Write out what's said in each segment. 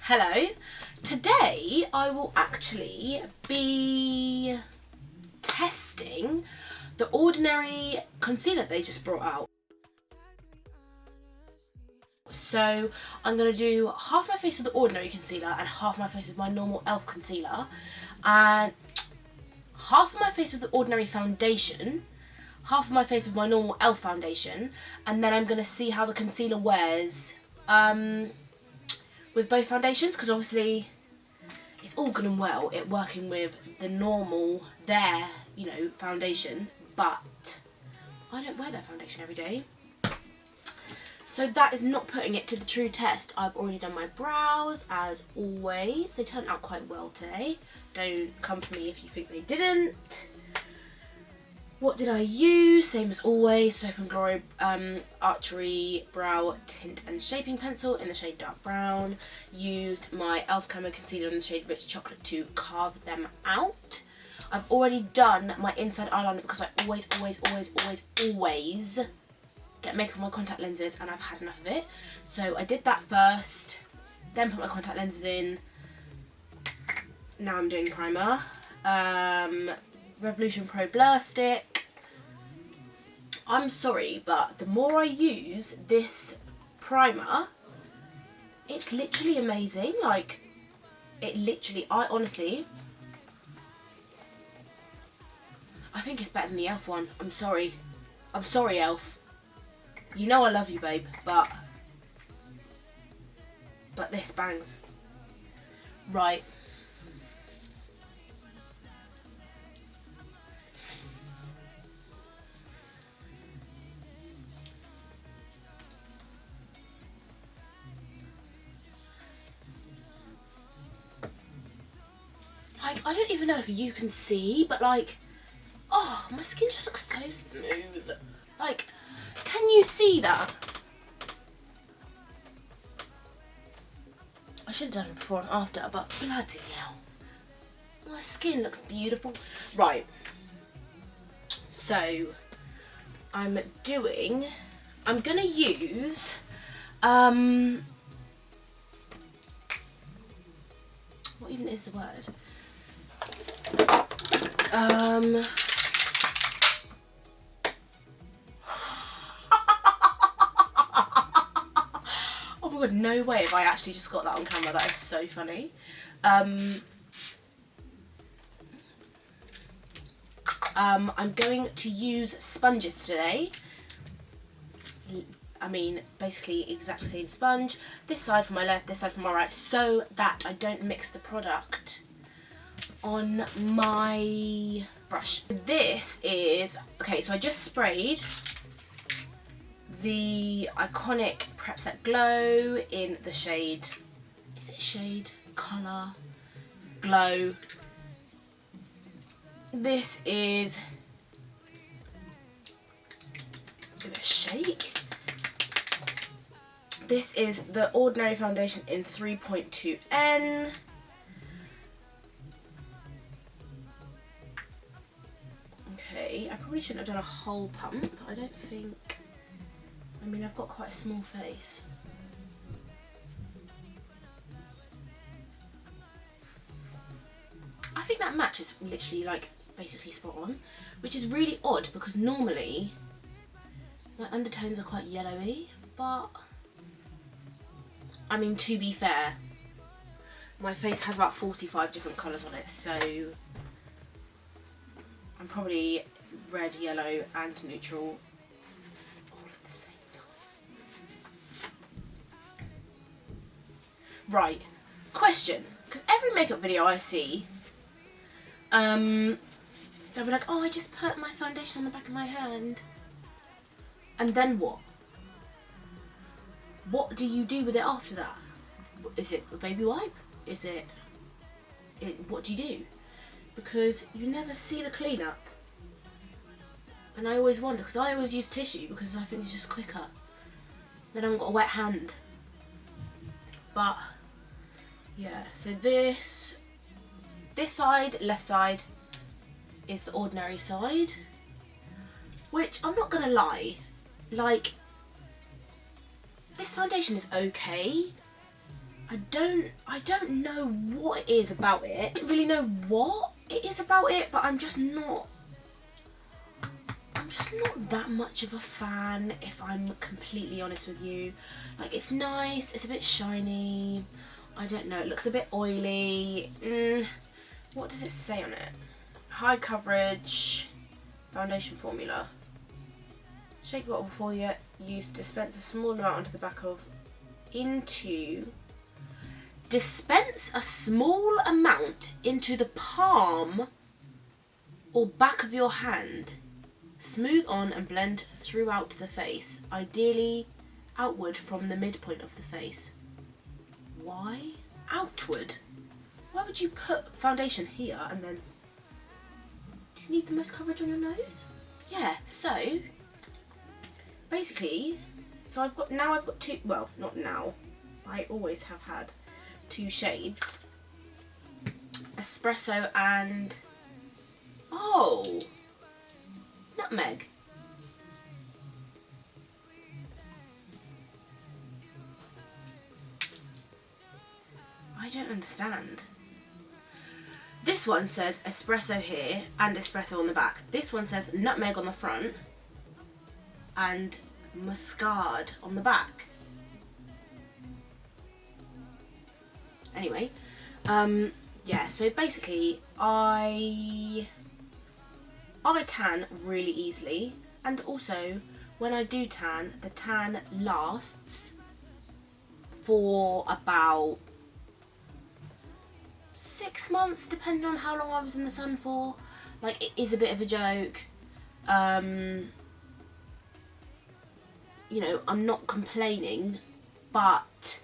Hello. Today I will actually be testing the Ordinary concealer they just brought out. So I'm going to do half my face with the Ordinary concealer and half my face with my normal e.l.f. concealer, and half of my face with the Ordinary foundation, half of my face with my normal e.l.f. foundation, and then I'm going to see how the concealer wears with both foundations, because obviously it's all good and well it working with the normal foundation, but I don't wear their foundation every day. So that is not putting it to the true test. I've already done my brows, as always. They turned out quite well today. Don't come for me if you think they didn't. What did I use? Same as always, Soap and Glory Archery Brow Tint and Shaping Pencil in the shade Dark Brown. Used my e.l.f. Camo Concealer in the shade Rich Chocolate to carve them out. I've already done my inside eyeliner because I always get makeup on my contact lenses and I've had enough of it. So I did that first, then put my contact lenses in. Now I'm doing primer. Revolution Pro Blur Stick. I'm sorry, but the more I use this primer, it's literally amazing. Like, I think it's better than the e.l.f. one. I'm sorry e.l.f. You know I love you, babe, but this bangs. Right. Like, I don't even know if you can see, but like, oh, my skin just looks so smooth. Like, can you see that? I should have done it before and after, but bloody hell. My skin looks beautiful. Right. So, I'm gonna use, what even is the word? Oh my god, no way if I actually just got that on camera. That is so funny. I'm going to use sponges today. I mean, basically exactly the same sponge. This side for my left, this side for my right, so that I don't mix the product on my brush. This is, okay, so I just sprayed the iconic Prep Set Glow in the shade, is it shade? Colour? Glow. This is, give it a shake. This is the Ordinary foundation in 3.2N. Okay, I probably shouldn't have done a whole pump. I don't think, I mean, I've got quite a small face. I think that match is literally like basically spot on, which is really odd because normally my undertones are quite yellowy, but I mean, to be fair, my face has about 45 different colours on it, so I'm probably red, yellow and neutral all at the same time. Right, question, because every makeup video I see, they'll be like, oh, I just put my foundation on the back of my hand. And then what? What do you do with it after that? Is it a baby wipe? Is it what do you do? Because you never see the cleanup. And I always wonder, because I always use tissue because I think it's just quicker. Then I haven't got a wet hand. But yeah, so this side, left side, is the Ordinary side, which I'm not gonna lie, like, this foundation is okay. I don't know what it is about it. I don't really know what it is about it, but I'm just not that much of a fan, if I'm completely honest with you. Like, it's nice, it's a bit shiny, I don't know, it looks a bit oily. What does it say on it? High coverage foundation formula. Shake the bottle before you use. Dispense a small amount onto the back of dispense a small amount into the palm or back of your hand. Smooth on and blend throughout the face, ideally outward from the midpoint of the face. Why? Outward? Why would you put foundation here and then... Do you need the most coverage on your nose? Yeah, so basically, I've got two, well, not now, I always have had 2 shades. Espresso and... Oh! Nutmeg. I don't understand. This one says espresso here and espresso on the back. This one says nutmeg on the front and muscade on the back. Anyway, yeah, so basically I tan really easily, and also when I do tan, the tan lasts for about 6 months, depending on how long I was in the sun for. Like, it is a bit of a joke. You know, I'm not complaining, but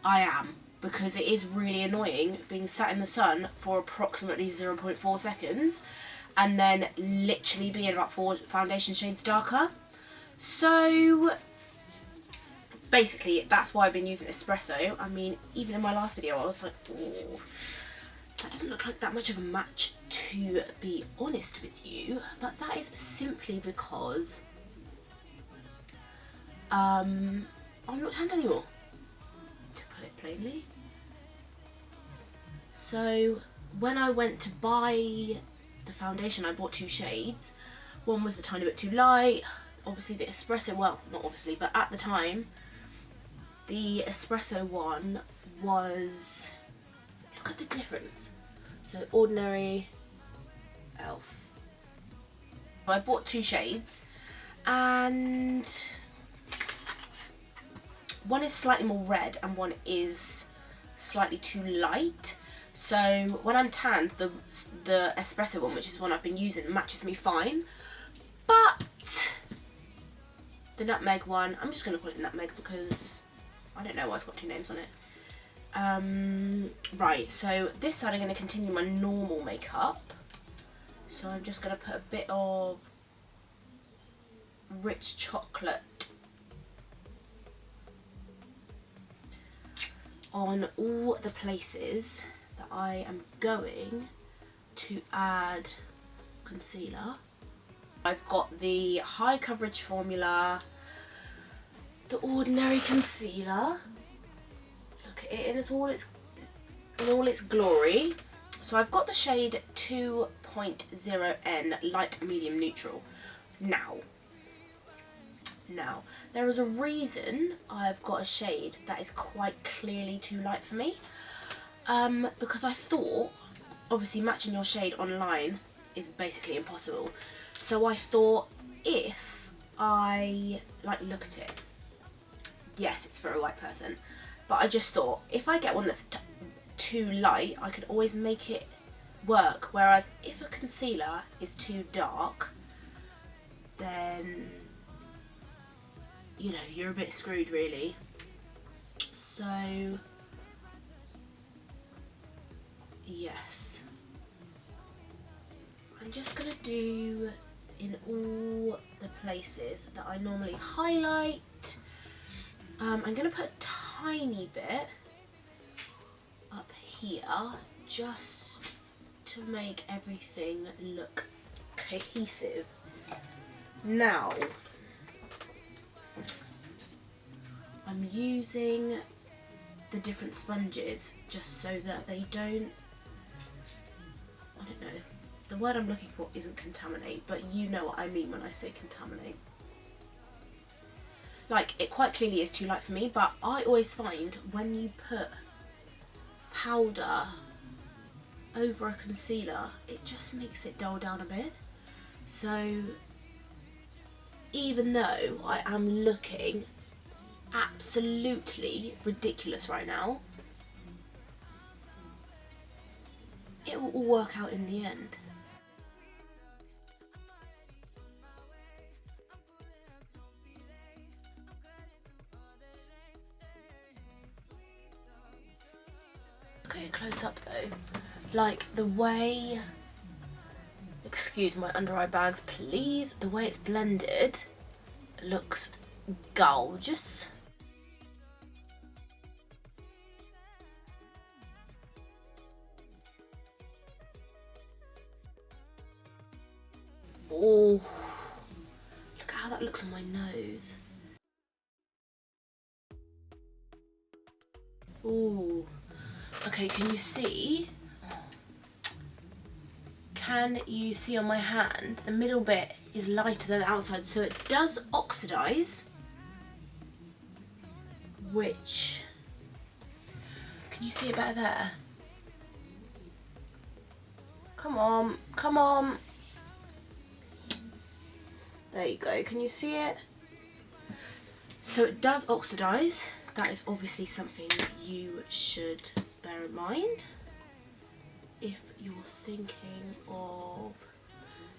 I am, because it is really annoying being sat in the sun for approximately 0.4 seconds and then literally being about 4 foundation shades darker. So basically that's why I've been using espresso. I mean, even in my last video I was like, oh, that doesn't look like that much of a match, to be honest with you, but that is simply because I'm not tanned anymore, to put it plainly. So when I went to buy the foundation, I bought 2 shades. One was a tiny bit too light. Obviously the espresso, well, not obviously, but at the time, the espresso one was, look at the difference. So ordinary, e.l.f. I bought 2 shades, and one is slightly more red and one is slightly too light. So when I'm tanned, the espresso one, which is the one I've been using, matches me fine. But the nutmeg one, I'm just going to call it nutmeg because I don't know why it's got 2 names on it. Right, so this side I'm going to continue my normal makeup. So I'm just going to put a bit of rich chocolate on all the places that I am going to add concealer. I've got the high coverage formula, the ordinary concealer. Look at it in all its glory. So I've got the shade 2.0N light medium neutral. Now, there is a reason I've got a shade that is quite clearly too light for me. Because I thought, obviously matching your shade online is basically impossible. So I thought, if I, like, look at it, yes, it's for a white person, but I just thought, if I get one that's too light, I could always make it work. Whereas if a concealer is too dark, then, you know, you're a bit screwed really. So yes, I'm just gonna do in all the places that I normally highlight. I'm gonna put a tiny bit up here just to make everything look cohesive. Now, I'm using the different sponges just so that they don't, I don't know, the word I'm looking for isn't contaminate, but you know what I mean when I say contaminate. Like, it quite clearly is too light for me, but I always find when you put powder over a concealer, it just makes it dull down a bit. So even though I am looking absolutely ridiculous right now, it will all work out in the end. Okay, close up though. Like the way, excuse my under eye bags please, the way it's blended looks gorgeous. Oh, look at how that looks on my nose. Oh, okay, can you see? Can you see on my hand, the middle bit is lighter than the outside, so it does oxidize, which, can you see it better there? Come on, come on. There you go, can you see it? So it does oxidize. That is obviously something you should bear in mind if you're thinking of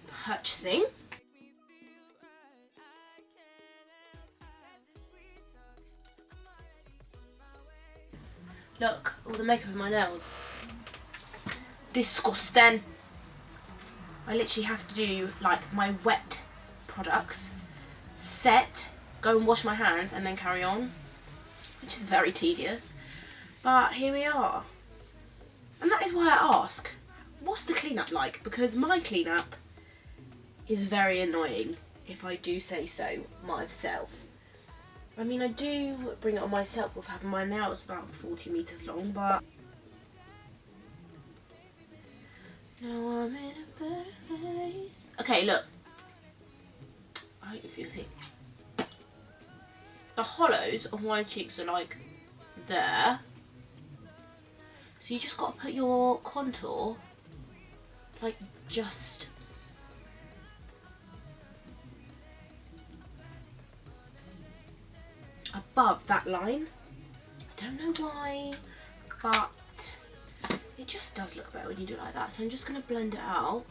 purchasing. Look, all the makeup in my nails. Disgusting. I literally have to do like my wet products, set, go and wash my hands and then carry on, which is very tedious, but here we are. And that is why I ask, what's the cleanup like? Because my cleanup is very annoying, if I do say so myself. I mean, I do bring it on myself with having my nails about 40 metres long, but now I'm in a better place. Okay, look. I don't know if you can see. The hollows of my cheeks are like there. So you just got to put your contour like just above that line. I don't know why, but it just does look better when you do it like that. So I'm just going to blend it out.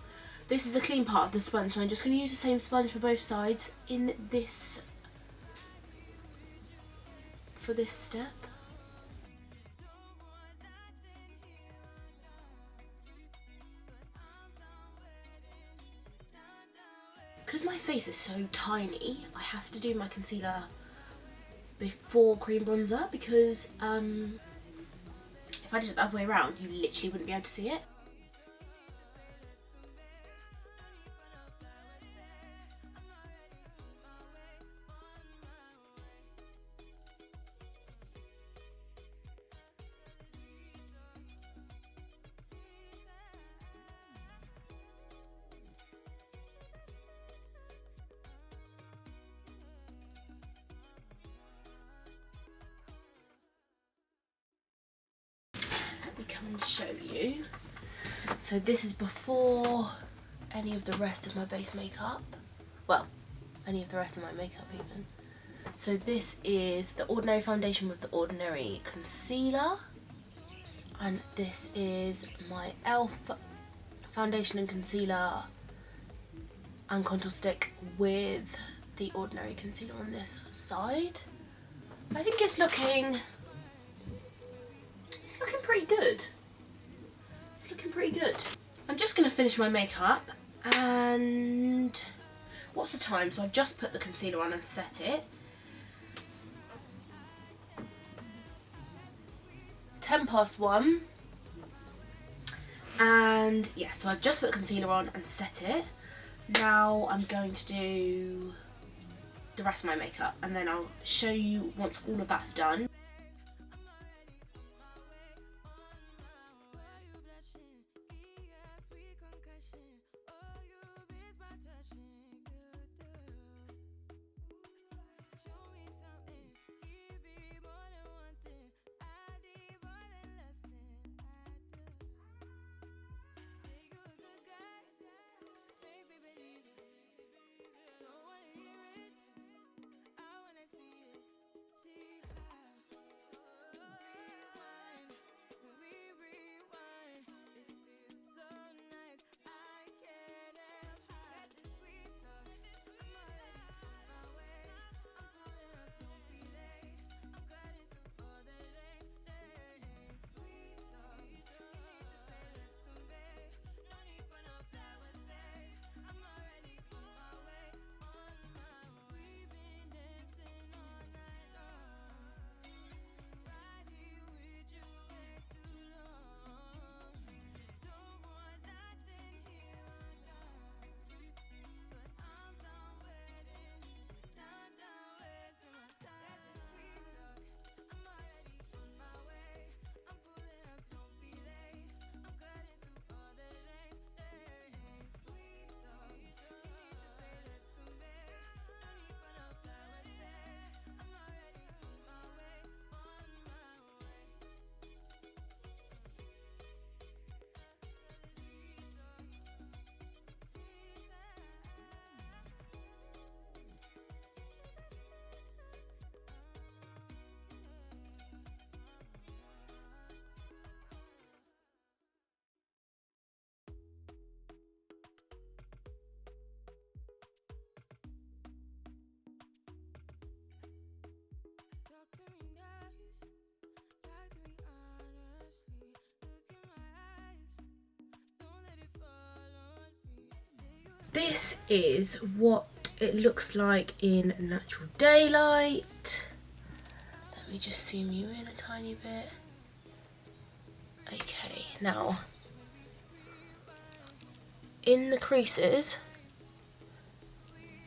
This is a clean part of the sponge, so I'm just going to use the same sponge for both sides in this, for this step. Because my face is so tiny, I have to do my concealer before cream bronzer, because if I did it the other way around, you literally wouldn't be able to see it. Come and show you. So this is before any of the rest of my base makeup. Well, any of the rest of my makeup even. So this is the Ordinary foundation with the Ordinary concealer. And this is my e.l.f. foundation and concealer and contour stick with the Ordinary concealer on this side. I think it's looking pretty good. It's looking pretty good. I'm just going to finish my makeup, and what's the time? So I've just put the concealer on and set it. 1:10. And yeah, so I've just put the concealer on and set it. Now I'm going to do the rest of my makeup, and then I'll show you once all of that's done. this is what it looks like in natural daylight. Let me just zoom you in a tiny bit. Okay, now in the creases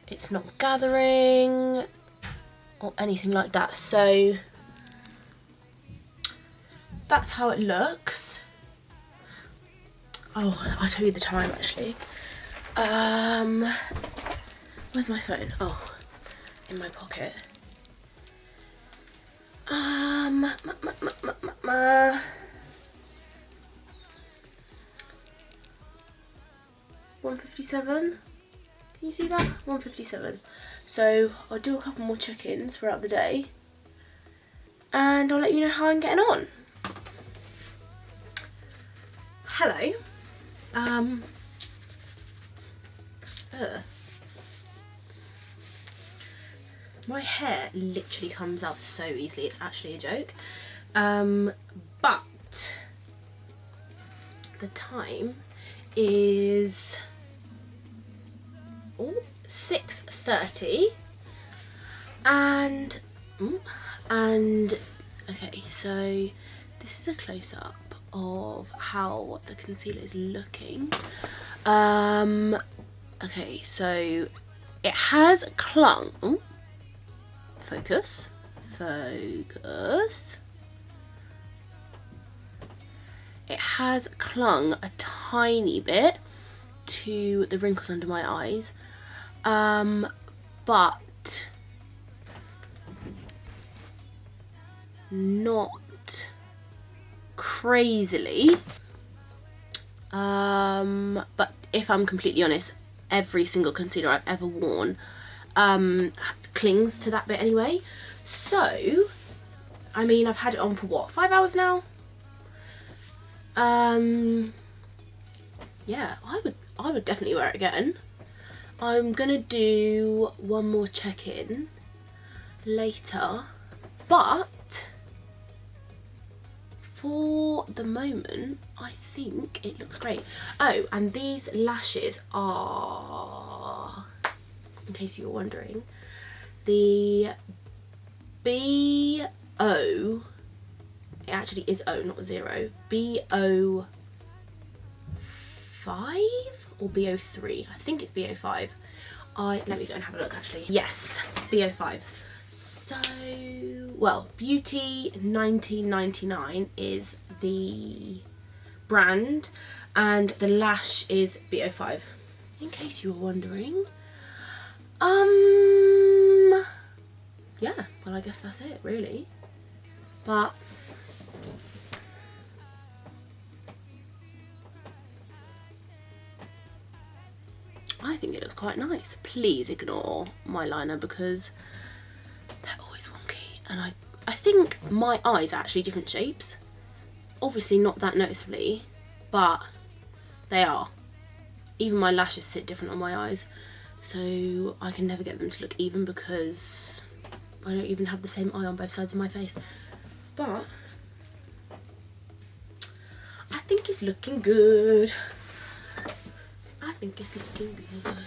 it's not gathering or anything like that, so that's how it looks. Oh, I'll tell you the time actually. Where's my phone? Oh, in my pocket. 1:57. Can you see that? 1:57. So I'll do a couple more check-ins throughout the day and I'll let you know how I'm getting on. Hello. My hair literally comes out so easily, it's actually a joke. But the time is 6:30 and okay, so this is a close-up of how the concealer is looking. Okay, so it has clung. Ooh, focus. It has clung a tiny bit to the wrinkles under my eyes, but not crazily. But if I'm completely honest, every single concealer I've ever worn clings to that bit anyway. So, I mean, I've had it on for what, 5 hours now? Yeah, I would definitely wear it again. I'm gonna do one more check-in later, but for the moment, I think it looks great. Oh, and these lashes are, in case you were wondering, the B.O. It actually is O, not 0. B.O. 5 or B.O. 3? I think it's B.O. 5. Let me go and have a look actually. Yes, B.O. 5. So, well, Beauty 1999 is the brand and the lash is B.O. 5, in case you were wondering. Yeah, well, I guess that's it really. But I think it looks quite nice. Please ignore my liner because they're always wonky, and I think my eyes are actually different shapes. Obviously not that noticeably, but they are. Even my lashes sit different on my eyes, so I can never get them to look even because I don't even have the same eye on both sides of my face. But I think it's looking good. I think it's looking good.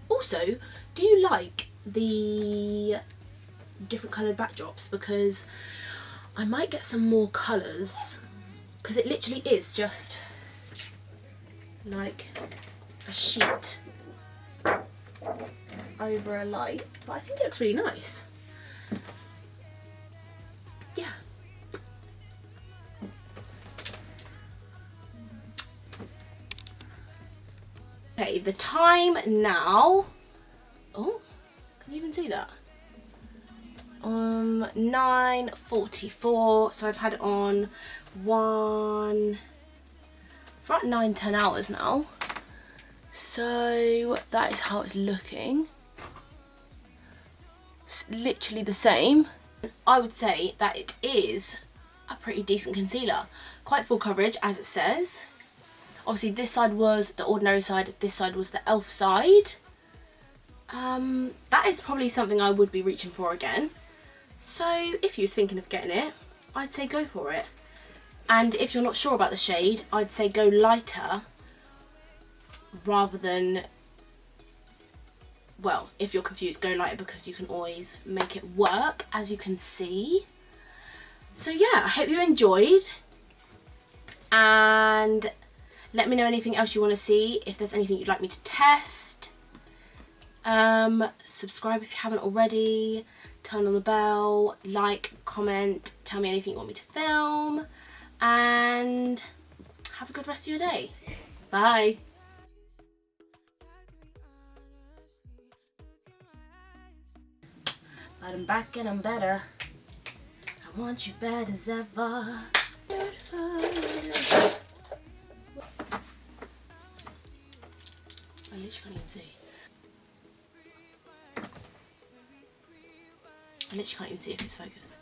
Also, do you like the different coloured backdrops? Because I might get some more colours, because it literally is just like a sheet over a light, but I think it looks really nice. Yeah. Okay, the time now, oh, can you even see that? 9:44, so I've had it on for about 9-10 hours now. So that is how it's looking. It's literally the same. I would say that it is a pretty decent concealer. Quite full coverage, as it says. Obviously this side was the ordinary side, this side was the e.l.f. side. That is probably something I would be reaching for again. So if you was thinking of getting it, I'd say go for it. And if you're not sure about the shade, I'd say go lighter rather than well, if you're confused, go lighter because you can always make it work, as you can see. So yeah, I hope you enjoyed, and let me know anything else you want to see, if there's anything you'd like me to test. Subscribe if you haven't already, turn on the bell, like, comment, tell me anything you want me to film, and have a good rest of your day. Bye. But I'm back and I'm better. I want you bad as ever. I literally can't even see. I literally can't even see if it's focused.